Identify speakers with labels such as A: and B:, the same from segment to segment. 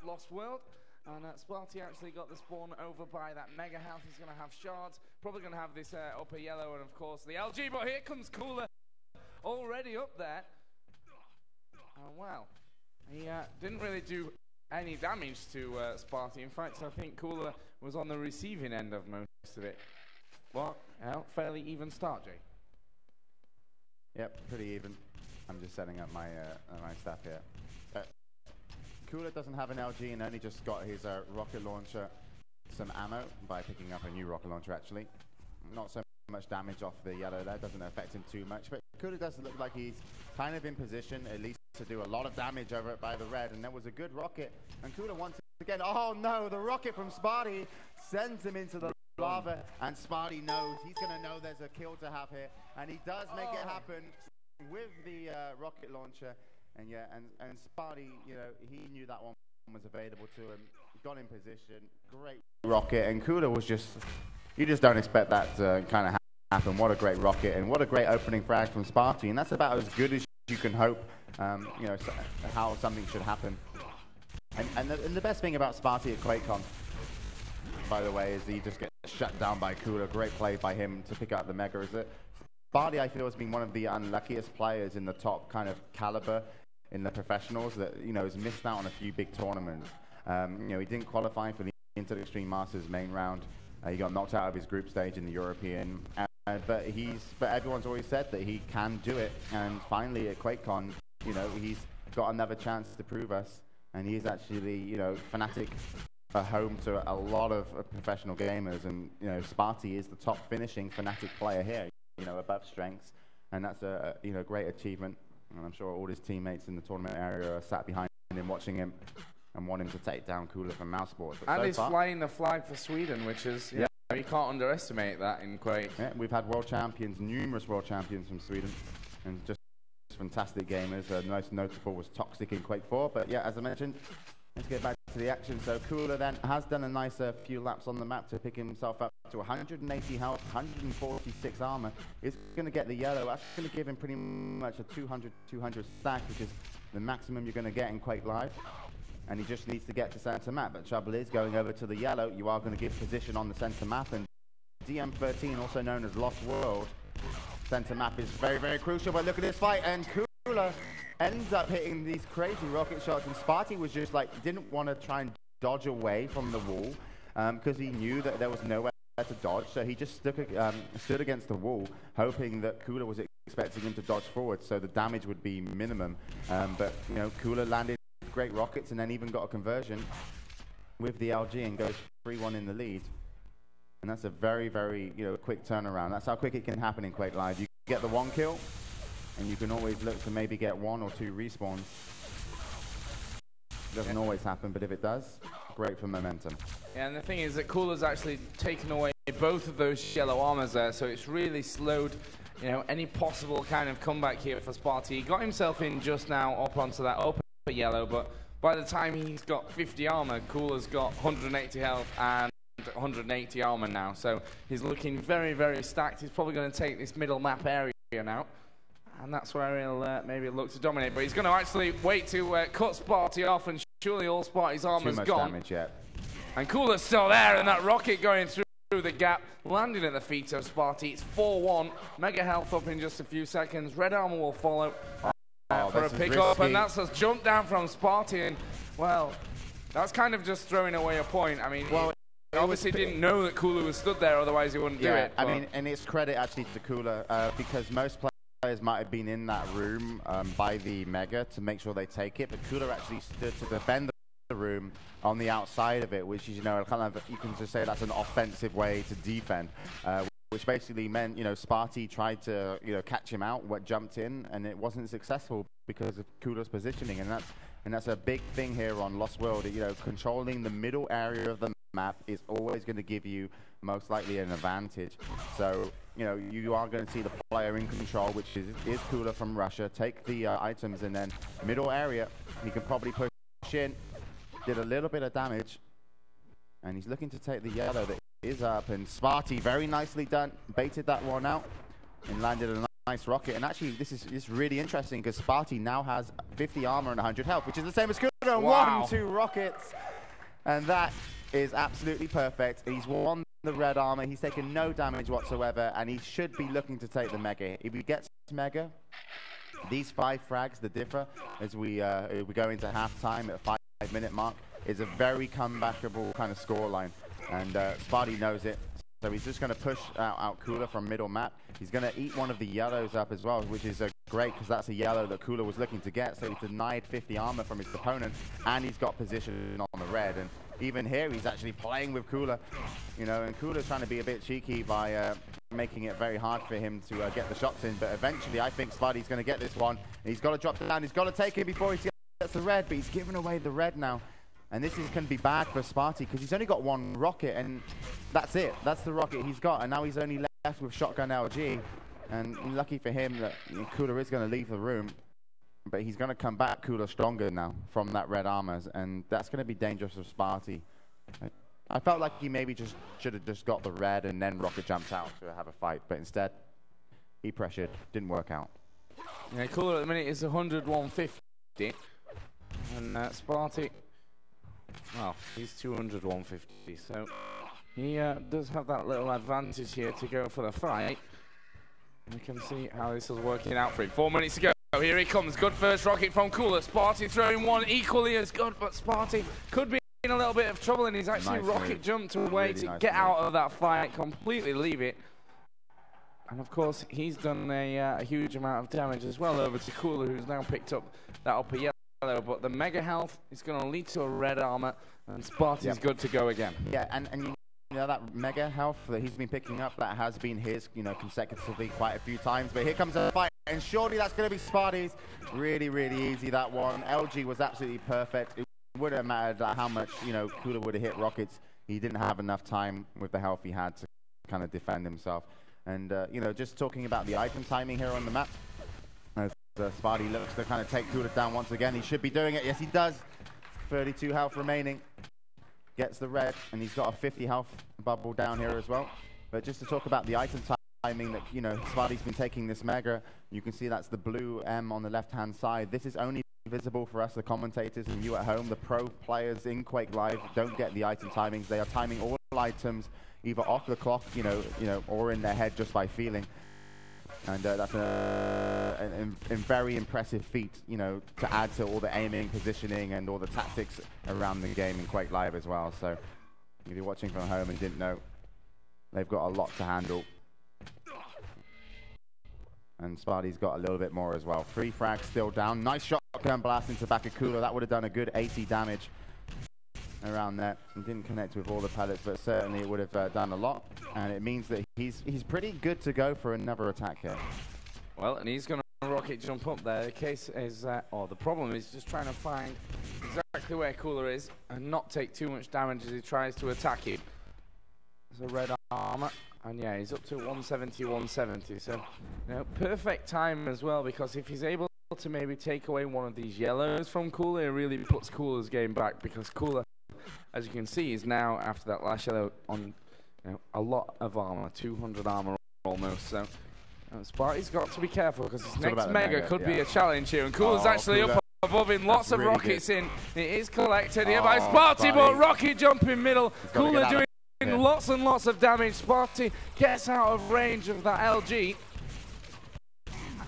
A: Lost World. And Spartie actually got the spawn over by that mega house. He's going to have shards. Probably going to have this upper yellow and, of course, the LG. But here comes Cooler already up there. Well, he didn't really do any damage to Spartie. In fact, I think Cooler was on the receiving end of most of it. Well, fairly even start, Jay.
B: Yep, pretty even. I'm just setting up my my stuff here. Cooler doesn't have an LG and only just got his rocket launcher, some ammo by picking up a new rocket launcher actually. Not so much damage off the yellow there, doesn't affect him too much, but Cooler does look like he's kind of in position at least to do a lot of damage over it by the red, and that was a good rocket. And Cooler once again, oh no, the rocket from Spartie sends him into the lava, and Spartie knows, he's going to know there's a kill to have here, and he does make it happen with the rocket launcher. And yeah, and Spartie, you know, he knew that one was available to him, got in position, great rocket, and Cooler was just, you just don't expect that to kind of happen. What a great rocket, and what a great opening frag from Spartie, and that's about as good as you can hope, you know, how something should happen. And the best thing about Spartie at QuakeCon, by the way, is he just gets shut down by Cooler. Great play by him to pick up the mega. Is that Spartie, I feel, has been one of the unluckiest players in the top kind of caliber in the professionals that, you know, has missed out on a few big tournaments. You know, he didn't qualify for the Inter Extreme Masters main round. He got knocked out of his group stage in the European. But everyone's always said that he can do it. And finally at QuakeCon, you know, he's got another chance to prove us. And he's actually, you know, Fnatic are home to a lot of professional gamers. And, you know, Spartie is the top finishing Fnatic player here, you know, above strengths. And that's a you know, great achievement. And I'm sure all his teammates in the tournament area are sat behind him watching him and want him to take down Cooler from Mousesports.
A: And so he's flying the flag for Sweden, which is, yeah, you can't underestimate that in Quake.
B: Yeah, we've had world champions, numerous world champions from Sweden, and just fantastic gamers. The most notable was Toxic in Quake 4, but yeah, as I mentioned, let's get back to the action. So Cooler then has done a nice few laps on the map to pick himself up to 180 health, 146 armor. Is going to get the yellow. That's going to give him pretty much a 200 stack, which is the maximum you're going to get in Quake Live. And he just needs to get to center map. But trouble is, going over to the yellow, you are going to give position on the center map. And dm13, also known as Lost World, center map is very, very crucial. But look at this fight, and Cooler ends up hitting these crazy rocket shots. And Spartie was just like, didn't want to try and dodge away from the wall because he knew that there was nowhere to dodge. So he just stood against the wall, hoping that Cooler was expecting him to dodge forward, so the damage would be minimum. But you know, Cooler landed great rockets and then even got a conversion with the LG and goes 3-1 in the lead. And that's a very, very, you know, quick turnaround. That's how quick it can happen in Quake Live. You get the one kill, and you can always look to maybe get 1 or 2 respawns. Doesn't always happen, but if it does, great for momentum.
A: Yeah, and the thing is that Cooler's actually taken away both of those yellow armors there, so it's really slowed, you know, any possible kind of comeback here for Spartie. He got himself in just now up onto that upper yellow, but by the time he's got 50 armor, Cooler's got 180 health and 180 armor now, so he's looking very, very stacked. He's probably going to take this middle map area now, and that's where he'll maybe look to dominate. But he's going to actually wait to cut Spartie off, and surely all Spartie's armor's gone. Too much
B: damage yet.
A: And Cooler's still there, and that rocket going through the gap, landing at the feet of Spartie. It's 4-1. Mega health up in just a few seconds. Red armor will follow for a pick-up, and that's a jump down from Spartie. And, well, that's kind of just throwing away a point. I mean, well, he obviously didn't know that Cooler was stood there, otherwise he wouldn't do it.
B: I mean, and it's credit actually to Cooler, because most players might have been in that room by the mega to make sure they take it, but Cooler actually stood to defend the room on the outside of it, which is, you know, kind of, you can just say that's an offensive way to defend, which basically meant, you know, Spartie tried to, you know, catch him out, jumped in, and it wasn't successful because of Cooler's positioning, and that's a big thing here on Lost World. You know, controlling the middle area of the map is always going to give you most likely an advantage. So, you know, you are going to see the player in control, which is Cooler from Russia, take the items, and then middle area, he can probably push in. Did a little bit of damage, and he's looking to take the yellow that is up, and Spartie, very nicely done, baited that one out and landed a nice rocket. And actually, this is really interesting because Spartie now has 50 armor and 100 health, which is the same as Cooler.
A: Wow.
B: 1-2 rockets. And that is absolutely perfect. He's won the red armor. He's taken no damage whatsoever, and he should be looking to take the Mega. If he gets Mega, these 5 frags, the differ, as we go into halftime at 5-minute mark, is a very comebackable kind of scoreline. And Spartie knows it. So he's just going to push out Cooler from middle map. He's going to eat one of the yellows up as well, which is great because that's a yellow that Cooler was looking to get. So he denied 50 armor from his opponent, and he's got position on the red. And even here, he's actually playing with Cooler, you know, and Cooler's trying to be a bit cheeky by making it very hard for him to get the shots in. But eventually, I think Spartie's going to get this one. And he's got to drop it down. He's got to take it before he gets the red, but he's giving away the red now. And this is going to be bad for Spartie because he's only got 1 rocket, and that's it. That's the rocket he's got, and now he's only left with shotgun LG. And lucky for him that Cooler is going to leave the room, but he's going to come back Cooler stronger now from that red armors, and that's going to be dangerous for Spartie. I felt like he maybe just should have just got the red and then rocket jumped out to have a fight, but instead he pressured, didn't work out.
A: Yeah, Cooler at the minute is 100-150, and Spartie, well, he's 200-150, so he does have that little advantage here to go for the fight. We can see how this is working out for him. 4 minutes to go. Here he comes. Good first rocket from Cooler. Spartie throwing one equally as good, but Spartie could be in a little bit of trouble, and he's actually rocket jumped away to get out of that fight, completely leave it. And of course, he's done a huge amount of damage as well over to Cooler, who's now picked up that upper yellow. But the Mega health is going to lead to a red armor, and Spartie's good to go again. Yeah, and you know, that Mega health that he's been picking up, that has been his, you know, consecutively quite a few times. But here comes a fight, and surely that's going to be Spartie's. Really, really easy, that one. LG was absolutely perfect. It wouldn't have mattered how much, you know, Cooler would have hit rockets. He didn't have enough time with the health he had to kind of defend himself. And, you know, just talking about the item timing here on the map, as Spartie looks to kind of take Cooler down once again. He should be doing it. Yes, he does. 32 health remaining. Gets the red, and he's got a 50 health bubble down here as well. But just to talk about the item timing that, you know, Spartie's been taking this Mega. You can see that's the blue M on the left-hand side. This is only visible for us, the commentators, and you at home. The pro players in Quake Live don't get the item timings. They are timing all items either off the clock, you know, or in their head just by feeling. And that's a very impressive feat, you know, to add to all the aiming, positioning, and all the tactics around the game in Quake Live as well. So if you're watching from home and didn't know, they've got a lot to handle. And Spartie's got a little bit more as well. 3 frags still down. Nice shotgun blast into back of Cooler. That would have done a good 80 damage around there. He didn't connect with all the pellets, but certainly it would have done a lot. And it means that he's pretty good to go for another attack here. Well, and he's going to rocket jump up there. The case is, or the problem is just trying to find exactly where Cooler is and not take too much damage as he tries to attack him. There's a red armor, and yeah, he's up to 170, 170. So, you know, perfect time as well, because if he's able to maybe take away one of these yellows from Cooler, it really puts Cooler's game back, because Cooler, as you can see, is now, after that last yellow, on, you know, a lot of armor, 200 armor almost. So Spartie's got to be careful, because his next Mega could be a challenge here, and Cooler's actually up above him. Lots of rockets in. It is collected here by Spartie, but rocket jump in middle. Cooler doing lots and lots of damage. Spartie gets out of range of that LG.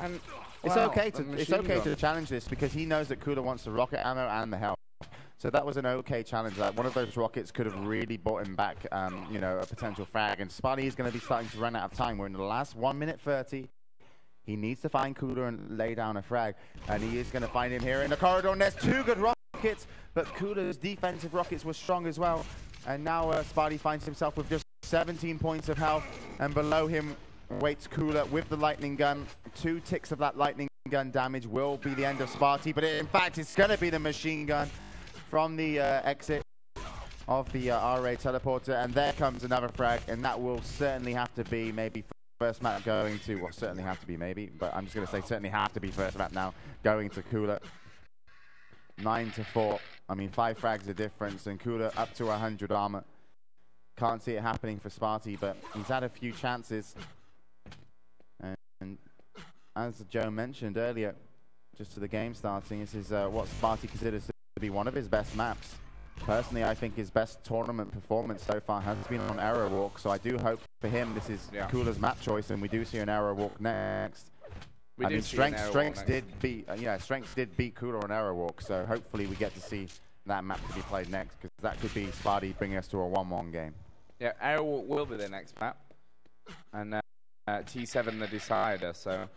A: And it's okay to challenge this, because he knows that Cooler wants the rocket ammo and the health. So that was an okay challenge. Like, one of those rockets could have really brought him back, you know, a potential frag. And Spartie is going to be starting to run out of time. We're in the last 1 minute 30. He needs to find Cooler and lay down a frag. And he is going to find him here in the corridor. And there's 2 good rockets, but Cooler's defensive rockets were strong as well. And now Spartie finds himself with just 17 points of health. And below him waits Cooler with the lightning gun. 2 ticks of that lightning gun damage will be the end of Spartie. But in fact, it's going to be the machine gun from the exit of the RA teleporter, and there comes another frag, and that will certainly have to be maybe first map going to, well, certainly have to be maybe, but I'm just going to say certainly have to be first map now, going to Cooler. 9-4. I mean, 5 frags a difference, and Cooler up to 100 armor. Can't see it happening for Spartie, but he's had a few chances. And
B: as Joe mentioned earlier, just to the game starting, this is what Spartie considers to be one of his best maps. Personally, I think his best tournament performance so far has been on Arrow Walk, so I do hope for him this is Cooler's map choice, and we do see an Arrow Walk next. I mean, Strengths did beat Cooler on Arrow Walk, so hopefully we get to see that map to be played next, because that could be Spartie bringing us to a 1-1 game.
A: Yeah, Arrow Walk will be the next map, and T7 the decider. So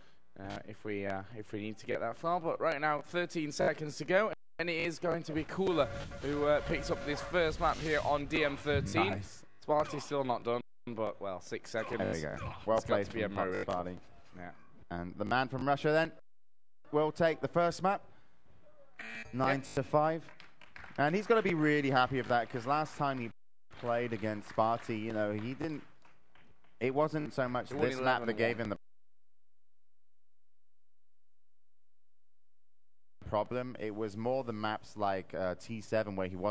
A: if we need to get that far, but right now 13 seconds to go. And it is going to be Cooler who picks up this first map here on dm13.
B: Nice.
A: Spartie's still not done, but, well, 6 seconds.
B: There we go. Well played to be a Spartie.
A: Yeah.
B: And the man from Russia then will take the first map, 9-5. And he's got to be really happy with that, because last time he played against Spartie, you know, he didn't... It wasn't so much this map that gave him the problem. It was more the maps like T7 where he wasn't